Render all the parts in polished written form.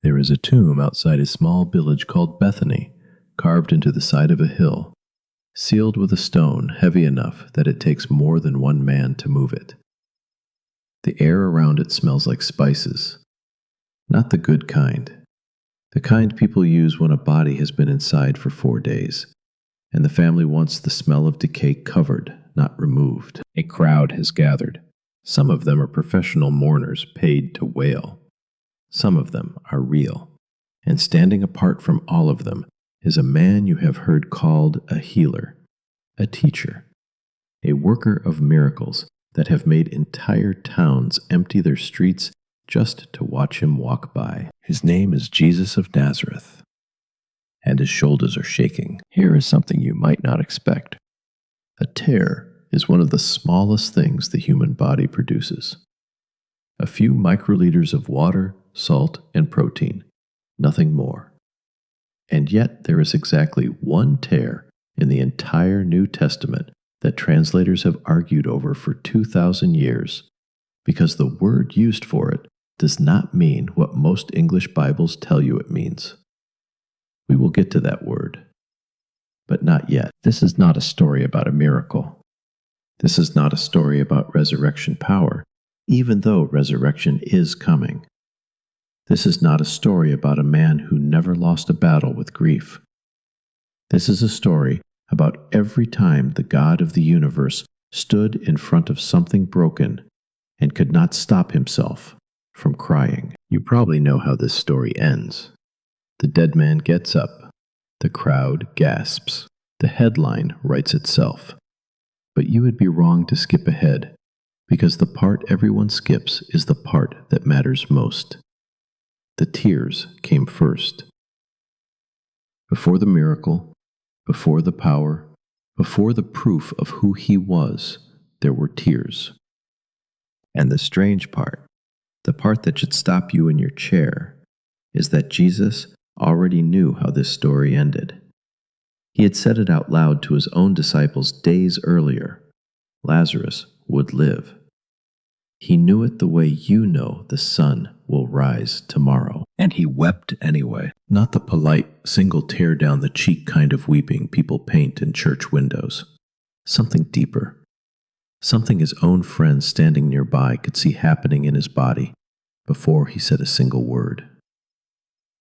There is a tomb outside a small village called Bethany, carved into the side of a hill, sealed with a stone heavy enough that it takes more than one man to move it. The air around it smells like spices, not the good kind, the kind people use when a body has been inside for 4 days, and the family wants the smell of decay covered, not removed. A crowd has gathered. Some of them are professional mourners paid to wail. Some of them are real. And standing apart from all of them is a man you have heard called a healer, a teacher, a worker of miracles that have made entire towns empty their streets just to watch him walk by. His name is Jesus of Nazareth, and his shoulders are shaking. Here is something you might not expect. A tear is one of the smallest things the human body produces. A few microliters of water, salt, and protein, nothing more. And yet there is exactly one tear in the entire New Testament that translators have argued over for 2,000 years, because the word used for it does not mean what most English Bibles tell you it means. We will get to that word. But not yet. This is not a story about a miracle. This is not a story about resurrection power, even though resurrection is coming. This is not a story about a man who never lost a battle with grief. This is a story about every time the God of the universe stood in front of something broken and could not stop himself from crying. You probably know how this story ends. The dead man gets up. The crowd gasps. The headline writes itself. But you would be wrong to skip ahead, because the part everyone skips is the part that matters most. The tears came first. Before the miracle, before the power, before the proof of who he was, there were tears. And the strange part, the part that should stop you in your chair, is that Jesus already knew how this story ended. He had said it out loud to his own disciples days earlier. Lazarus would live. He knew it the way you know the sun will rise tomorrow. And he wept anyway. Not the polite, single tear down the cheek kind of weeping people paint in church windows. Something deeper. Something his own friends standing nearby could see happening in his body before he said a single word.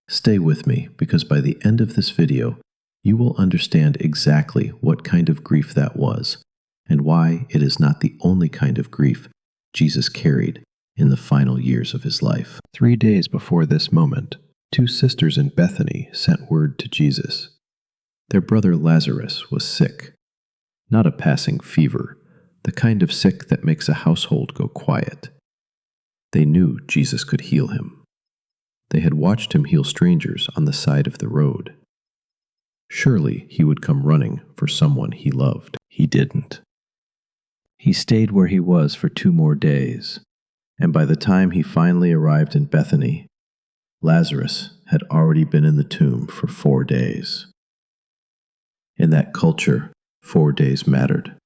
Stay with me, because by the end of this video, you will understand exactly what kind of grief that was, and why it is not the only kind of grief Jesus carried in the final years of his life. 3 days before this moment, 2 sisters in Bethany sent word to Jesus. Their brother Lazarus was sick. Not a passing fever, the kind of sick that makes a household go quiet. They knew Jesus could heal him. They had watched him heal strangers on the side of the road. Surely he would come running for someone he loved. He didn't. He stayed where he was for 2 more days, and by the time he finally arrived in Bethany, Lazarus had already been in the tomb for 4 days. In that culture, 4 days mattered.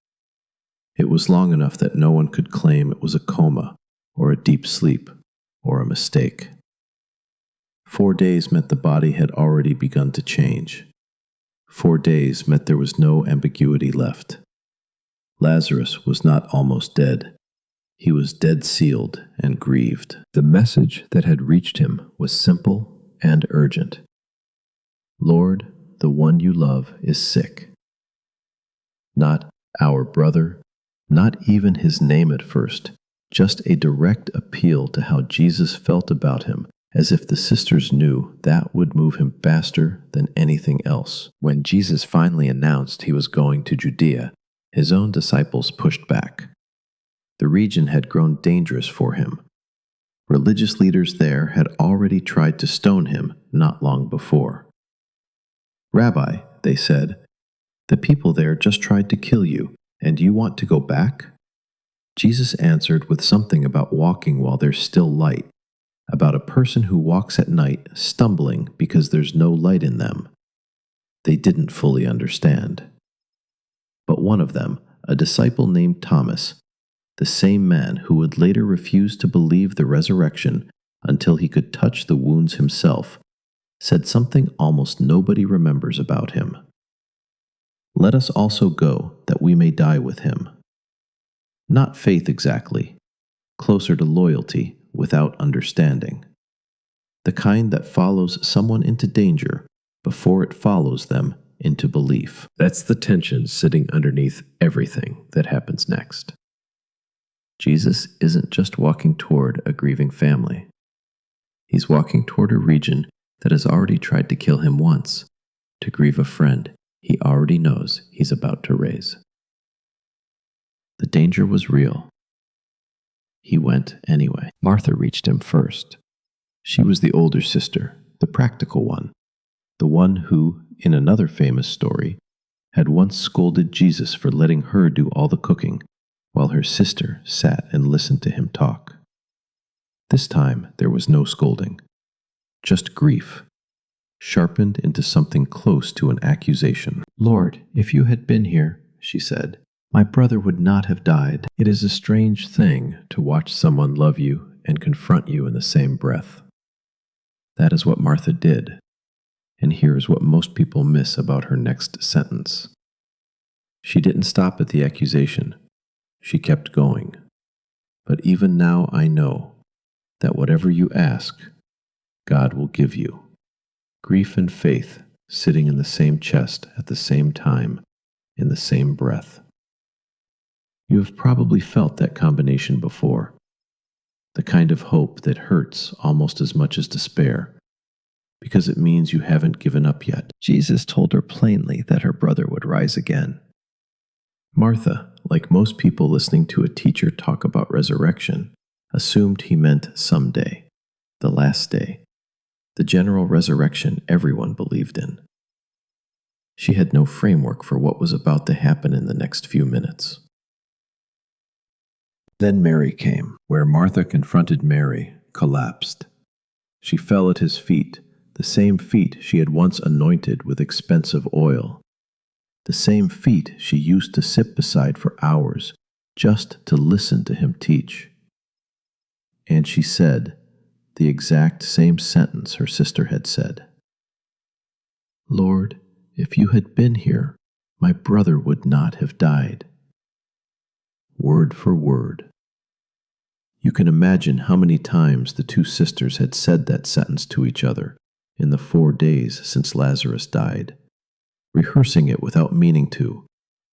It was long enough that no one could claim it was a coma, or a deep sleep, or a mistake. 4 days meant the body had already begun to change. 4 days meant there was no ambiguity left. Lazarus was not almost dead. He was dead sealed and grieved. The message that had reached him was simple and urgent. Lord, the one you love is sick. Not our brother, not even his name at first, just a direct appeal to how Jesus felt about him, as if the sisters knew that would move him faster than anything else. When Jesus finally announced he was going to Judea, his own disciples pushed back. The region had grown dangerous for him. Religious leaders there had already tried to stone him not long before. Rabbi, they said, the people there just tried to kill you, and you want to go back? Jesus answered with something about walking while there's still light, about a person who walks at night stumbling because there's no light in them. They didn't fully understand. But one of them, a disciple named Thomas, the same man who would later refuse to believe the resurrection until he could touch the wounds himself, said something almost nobody remembers about him. Let us also go, that we may die with him. Not faith exactly, closer to loyalty without understanding. The kind that follows someone into danger before it follows them into belief. That's the tension sitting underneath everything that happens next. Jesus isn't just walking toward a grieving family. He's walking toward a region that has already tried to kill him once, to grieve a friend he already knows he's about to raise. The danger was real. He went anyway. Martha reached him first. She was the older sister, the practical one, the one who, in another famous story, had once scolded Jesus for letting her do all the cooking, while her sister sat and listened to him talk. This time there was no scolding, just grief, sharpened into something close to an accusation. "Lord, if you had been here," she said, "my brother would not have died." It is a strange thing to watch someone love you and confront you in the same breath. That is what Martha did, and here is what most people miss about her next sentence. She didn't stop at the accusation. She kept going. "But even now I know that whatever you ask, God will give you." Grief and faith sitting in the same chest at the same time, in the same breath. You have probably felt that combination before. The kind of hope that hurts almost as much as despair, because it means you haven't given up yet. Jesus told her plainly that her brother would rise again. Martha, like most people listening to a teacher talk about resurrection, assumed he meant someday, the last day, the general resurrection everyone believed in. She had no framework for what was about to happen in the next few minutes. Then Mary came. Where Martha confronted Mary, collapsed. She fell at his feet, the same feet she had once anointed with expensive oil, the same feet she used to sit beside for hours just to listen to him teach. And she said the exact same sentence her sister had said. "Lord, if you had been here, my brother would not have died." Word for word. You can imagine how many times the two sisters had said that sentence to each other in the 4 days since Lazarus died, rehearsing it without meaning to,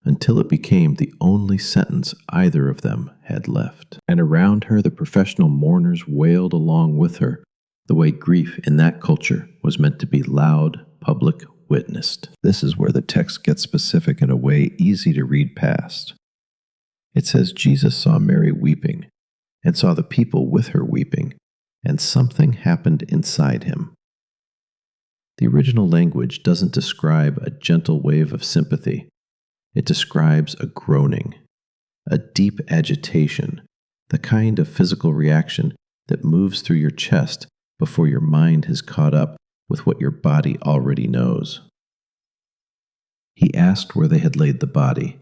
until it became the only sentence either of them had left. And around her the professional mourners wailed along with her, the way grief in that culture was meant to be loud, public, witnessed. This is where the text gets specific in a way easy to read past. It says Jesus saw Mary weeping, and saw the people with her weeping, and something happened inside him. The original language doesn't describe a gentle wave of sympathy. It describes a groaning, a deep agitation, the kind of physical reaction that moves through your chest before your mind has caught up with what your body already knows. He asked where they had laid the body,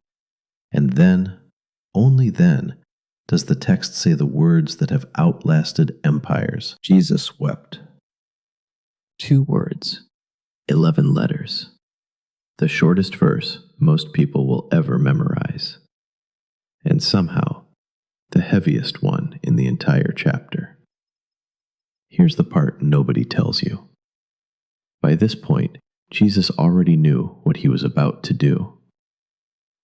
and then, only then, does the text say the words that have outlasted empires. Jesus wept. 2 words, 11 letters. The shortest verse most people will ever memorize. And somehow, the heaviest one in the entire chapter. Here's the part nobody tells you. By this point, Jesus already knew what he was about to do.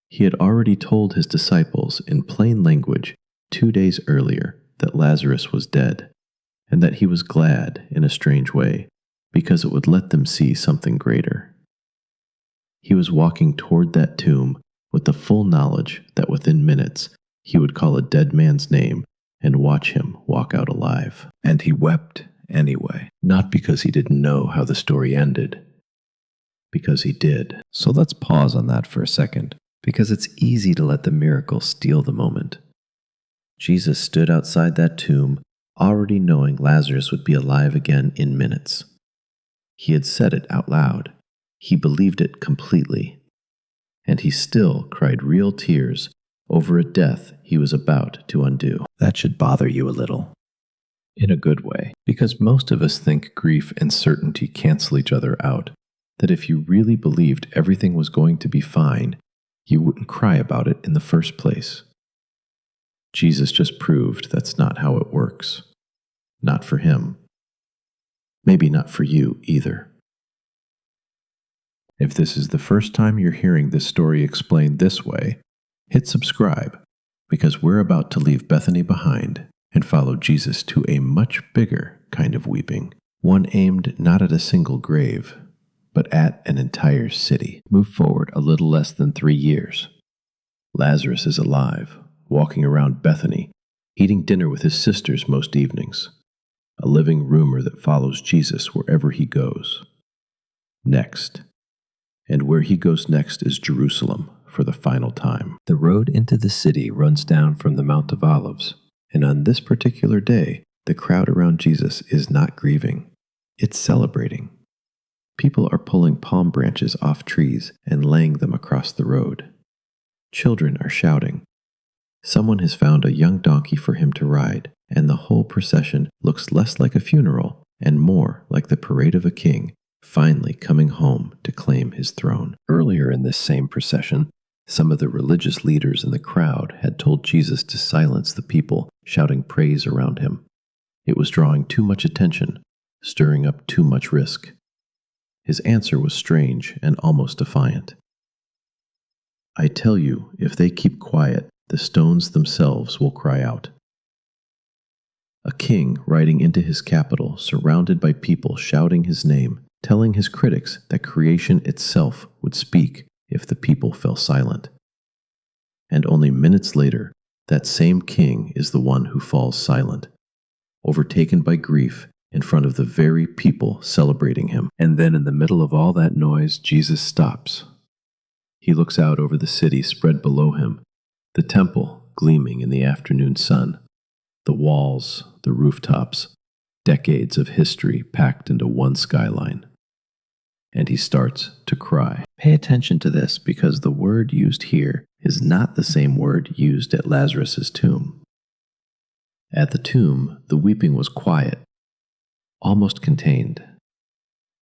He had already told his disciples in plain language 2 days earlier that Lazarus was dead, and that he was glad in a strange way, because it would let them see something greater. He was walking toward that tomb with the full knowledge that within minutes he would call a dead man's name and watch him walk out alive. And he wept anyway, not because he didn't know how the story ended, because he did. So let's pause on that for a second, because it's easy to let the miracle steal the moment. Jesus stood outside that tomb, already knowing Lazarus would be alive again in minutes. He had said it out loud. He believed it completely. And he still cried real tears over a death he was about to undo. That should bother you a little. in a good way, because most of us think grief and certainty cancel each other out, that if you really believed everything was going to be fine, you wouldn't cry about it in the first place. Jesus just proved that's not how it works. Not for him. Maybe not for you either. If this is the first time you're hearing this story explained this way, hit subscribe, because we're about to leave Bethany behind and follow Jesus to a much bigger kind of weeping, one aimed not at a single grave, but at an entire city. Move forward a little less than 3 years. Lazarus is alive, walking around Bethany, eating dinner with his sisters most evenings, a living rumor that follows Jesus wherever he goes. Next. And where he goes next is Jerusalem for the final time. The road into the city runs down from the Mount of Olives, and on this particular day, the crowd around Jesus is not grieving. It's celebrating. People are pulling palm branches off trees and laying them across the road. Children are shouting. Someone has found a young donkey for him to ride, and the whole procession looks less like a funeral and more like the parade of a king finally coming home to claim his throne. Earlier in this same procession, some of the religious leaders in the crowd had told Jesus to silence the people shouting praise around him. It was drawing too much attention, stirring up too much risk. His answer was strange and almost defiant. I tell you, if they keep quiet, the stones themselves will cry out. A king riding into his capital, surrounded by people shouting his name, telling his critics that creation itself would speak if the people fell silent. And only minutes later, that same king is the one who falls silent, overtaken by grief in front of the very people celebrating him. And then in the middle of all that noise, Jesus stops. He looks out over the city spread below him, the temple gleaming in the afternoon sun, the walls, the rooftops, decades of history packed into one skyline. And he starts to cry. Pay attention to this, because the word used here is not the same word used at Lazarus' tomb. At the tomb, the weeping was quiet, almost contained,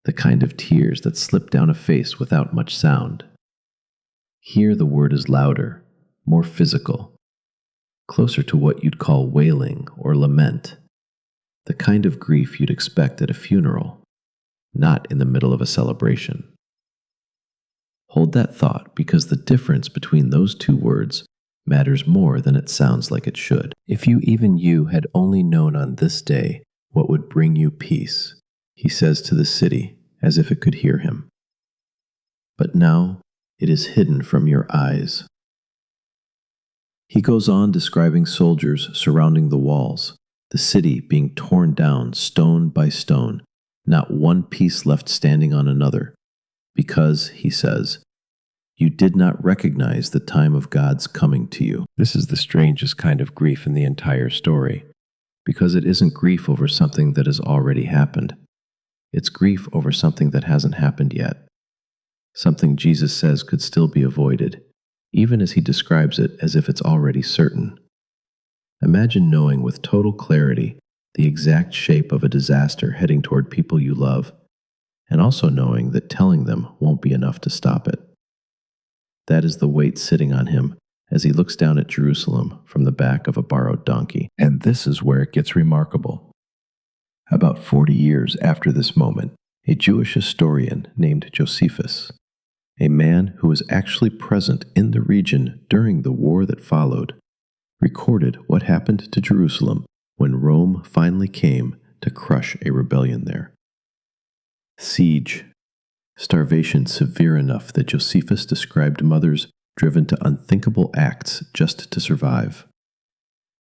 the kind of tears that slip down a face without much sound. Here the word is louder, more physical, closer to what you'd call wailing or lament, the kind of grief you'd expect at a funeral, not in the middle of a celebration. Hold that thought, because the difference between those two words matters more than it sounds like it should. If even you had only known on this day what would bring you peace, he says to the city, as if it could hear him. But now it is hidden from your eyes. He goes on describing soldiers surrounding the walls, the city being torn down stone by stone, not one piece left standing on another, because, he says, you did not recognize the time of God's coming to you. This is the strangest kind of grief in the entire story, because it isn't grief over something that has already happened. It's grief over something that hasn't happened yet, something Jesus says could still be avoided, even as he describes it as if it's already certain. Imagine knowing with total clarity the exact shape of a disaster heading toward people you love, and also knowing that telling them won't be enough to stop it. That is the weight sitting on him as he looks down at Jerusalem from the back of a borrowed donkey. And this is where it gets remarkable. About 40 years after this moment, a Jewish historian named Josephus, a man who was actually present in the region during the war that followed, recorded what happened to Jerusalem when Rome finally came to crush a rebellion there. Siege. Starvation severe enough that Josephus described mothers driven to unthinkable acts just to survive.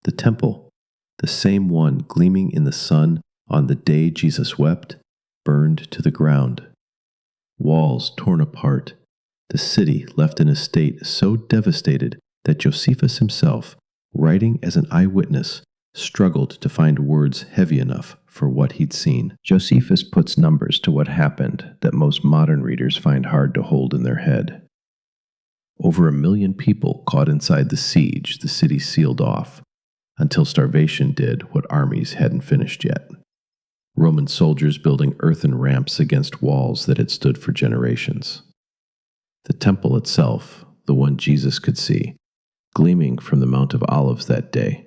The temple, the same one gleaming in the sun on the day Jesus wept, burned to the ground. Walls torn apart, the city left in a state so devastated that Josephus himself, writing as an eyewitness, struggled to find words heavy enough for what he'd seen. Josephus puts numbers to what happened that most modern readers find hard to hold in their head. Over 1 million people caught inside the siege the city sealed off, until starvation did what armies hadn't finished yet. Roman soldiers building earthen ramps against walls that had stood for generations. The temple itself, the one Jesus could see, gleaming from the Mount of Olives that day,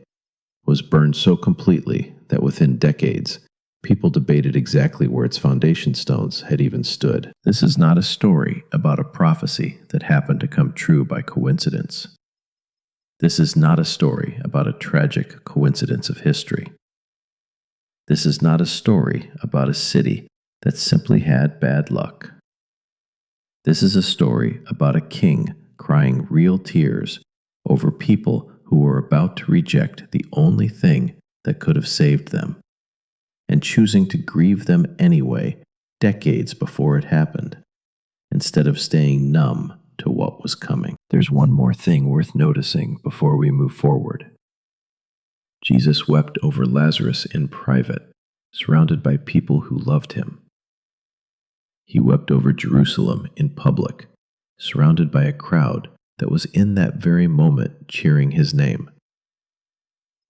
was burned so completely that within decades, people debated exactly where its foundation stones had even stood. This is not a story about a prophecy that happened to come true by coincidence. This is not a story about a tragic coincidence of history. This is not a story about a city that simply had bad luck. This is a story about a king crying real tears over people who were about to reject the only thing that could have saved them, and choosing to grieve them anyway decades before it happened, instead of staying numb to what was coming. There's one more thing worth noticing before we move forward. Jesus wept over Lazarus in private, surrounded by people who loved him. He wept over Jerusalem in public, surrounded by a crowd that was in that very moment cheering his name.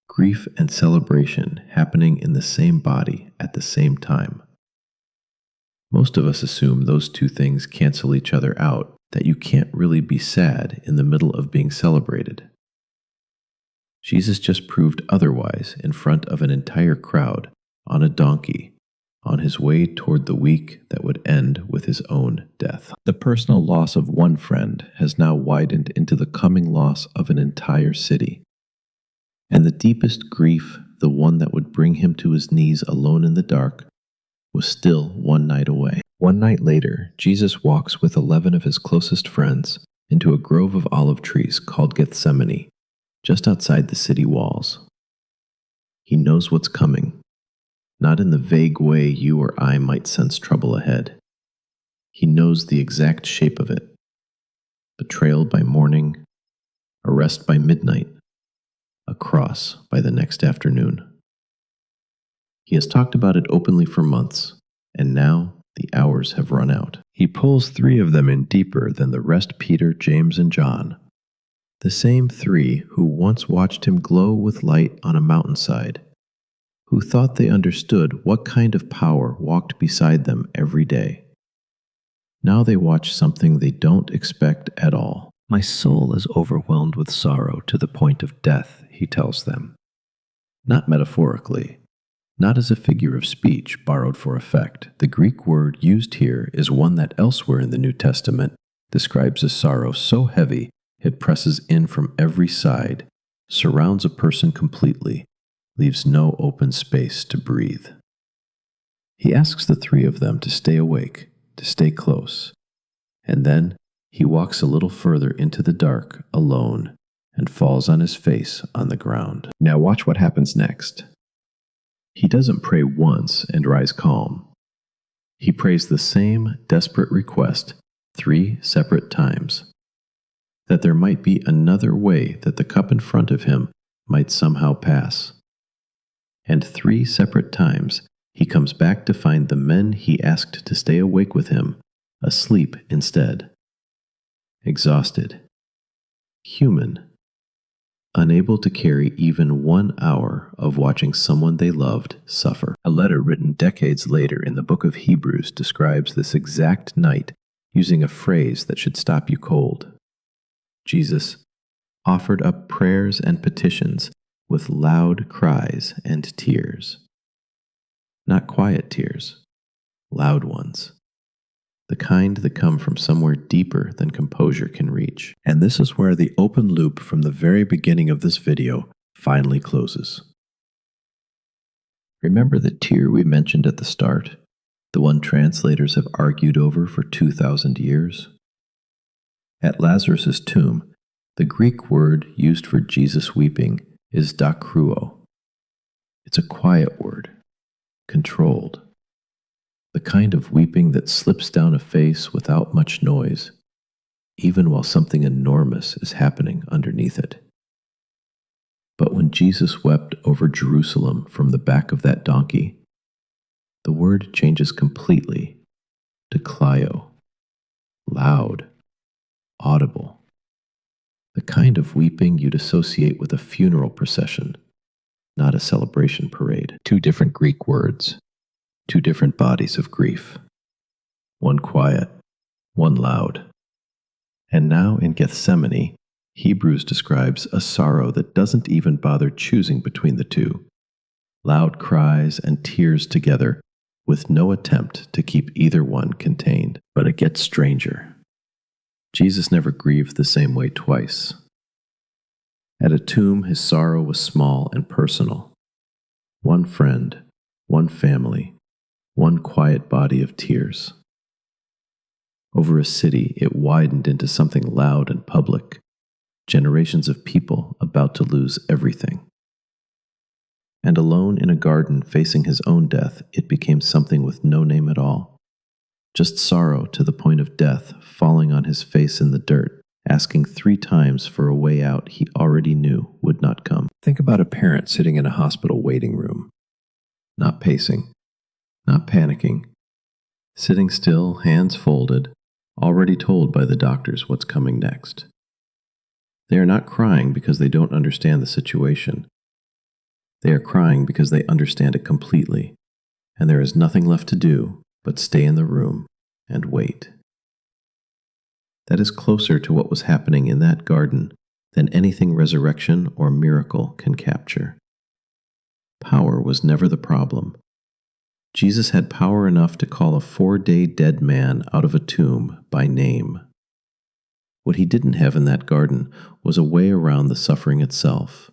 Grief and celebration happening in the same body at the same time. Most of us assume those two things cancel each other out, that you can't really be sad in the middle of being celebrated. Jesus just proved otherwise in front of an entire crowd, on a donkey, on his way toward the week that would end with his own death. The personal loss of one friend has now widened into the coming loss of an entire city. And the deepest grief, the one that would bring him to his knees alone in the dark, was still one night away. One night later, Jesus walks with 11 of his closest friends into a grove of olive trees called Gethsemane, just outside the city walls. He knows what's coming, not in the vague way you or I might sense trouble ahead. He knows the exact shape of it. Betrayal by morning, arrest by midnight, a cross by the next afternoon. He has talked about it openly for months, and now the hours have run out. He pulls 3 of them in deeper than the rest: Peter, James, and John. The same 3 who once watched him glow with light on a mountainside, who thought they understood what kind of power walked beside them every day. Now they watch something they don't expect at all. My soul is overwhelmed with sorrow to the point of death, he tells them. Not metaphorically, not as a figure of speech borrowed for effect. The Greek word used here is one that elsewhere in the New Testament describes a sorrow so heavy it presses in from every side, surrounds a person completely, leaves no open space to breathe. He asks the 3 of them to stay awake, to stay close, and then he walks a little further into the dark, alone, and falls on his face on the ground. Now watch what happens next. He doesn't pray once and rise calm. He prays the same desperate request 3 separate times, that there might be another way that the cup in front of him might somehow pass. And 3 separate times he comes back to find the men he asked to stay awake with him asleep instead. Exhausted, human, unable to carry even 1 hour of watching someone they loved suffer. A letter written decades later in the book of Hebrews describes this exact night using a phrase that should stop you cold. Jesus offered up prayers and petitions with loud cries and tears. Not quiet tears, loud ones. The kind that come from somewhere deeper than composure can reach. And this is where the open loop from the very beginning of this video finally closes. Remember the tear we mentioned at the start? The one translators have argued over for 2,000 years? At Lazarus' tomb, the Greek word used for Jesus weeping is dakruo. It's a quiet word, controlled. The kind of weeping that slips down a face without much noise, even while something enormous is happening underneath it. But when Jesus wept over Jerusalem from the back of that donkey, the word changes completely to klaio, loud, audible. The kind of weeping you'd associate with a funeral procession, not a celebration parade. Two different Greek words, two different bodies of grief. One quiet, one loud. And now in Gethsemane, Hebrews describes a sorrow that doesn't even bother choosing between the two. Loud cries and tears together, with no attempt to keep either one contained. But it gets stranger. Jesus never grieved the same way twice. At a tomb, his sorrow was small and personal. One friend, one family, one quiet body of tears. Over a city, it widened into something loud and public. Generations of people about to lose everything. And alone in a garden facing his own death, it became something with no name at all. Just sorrow to the point of death, falling on his face in the dirt, asking 3 times for a way out he already knew would not come. Think about a parent sitting in a hospital waiting room, not pacing, not panicking, sitting still, hands folded, already told by the doctors what's coming next. They are not crying because they don't understand the situation. They are crying because they understand it completely, and there is nothing left to do but stay in the room and wait. That is closer to what was happening in that garden than anything resurrection or miracle can capture. Power was never the problem. Jesus had power enough to call a 4-day dead man out of a tomb by name. What he didn't have in that garden was a way around the suffering itself,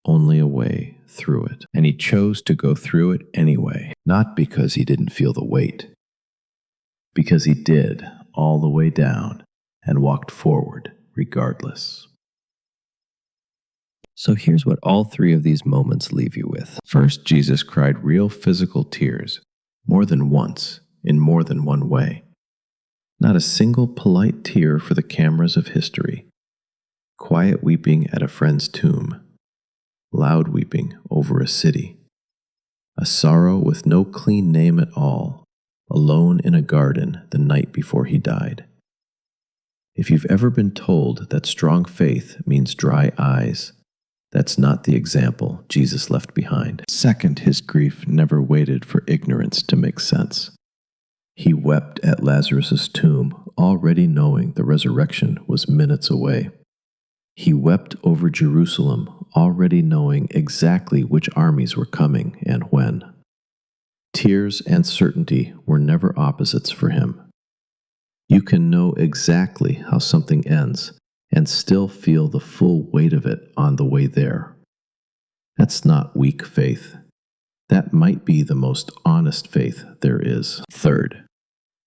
only a way through it. And he chose to go through it anyway, not because he didn't feel the weight, because he did all the way down and walked forward regardless. So here's what all 3 of these moments leave you with. First, Jesus cried real physical tears, more than once, in more than one way. Not a single polite tear for the cameras of history. Quiet weeping at a friend's tomb. Loud weeping over a city. A sorrow with no clean name at all, alone in a garden the night before he died. If you've ever been told that strong faith means dry eyes, that's not the example Jesus left behind. Second, his grief never waited for ignorance to make sense. He wept at Lazarus' tomb, already knowing the resurrection was minutes away. He wept over Jerusalem, already knowing exactly which armies were coming and when. Tears and certainty were never opposites for him. You can know exactly how something ends and still feel the full weight of it on the way there. That's not weak faith. That might be the most honest faith there is. Third,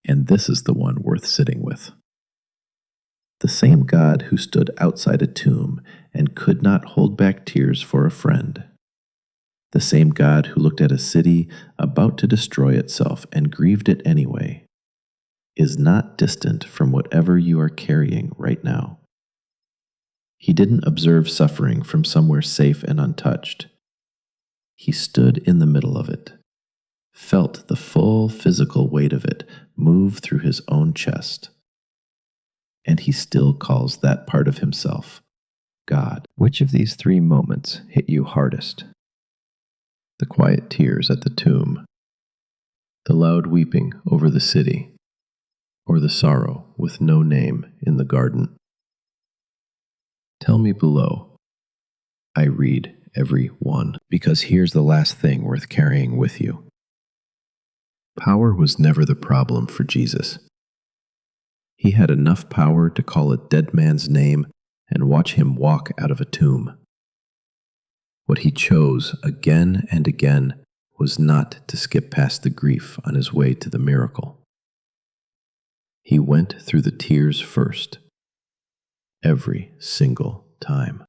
and this is the one worth sitting with. The same God who stood outside a tomb and could not hold back tears for a friend. The same God who looked at a city about to destroy itself and grieved it anyway, is not distant from whatever you are carrying right now. He didn't observe suffering from somewhere safe and untouched. He stood in the middle of it, felt the full physical weight of it move through his own chest. And he still calls that part of himself God. Which of these 3 moments hit you hardest? The quiet tears at the tomb, the loud weeping over the city, or the sorrow with no name in the garden? Tell me below. I read every one, because here's the last thing worth carrying with you. Power was never the problem for Jesus. He had enough power to call a dead man's name and watch him walk out of a tomb. What he chose again and again was not to skip past the grief on his way to the miracle. He went through the tears first, every single time.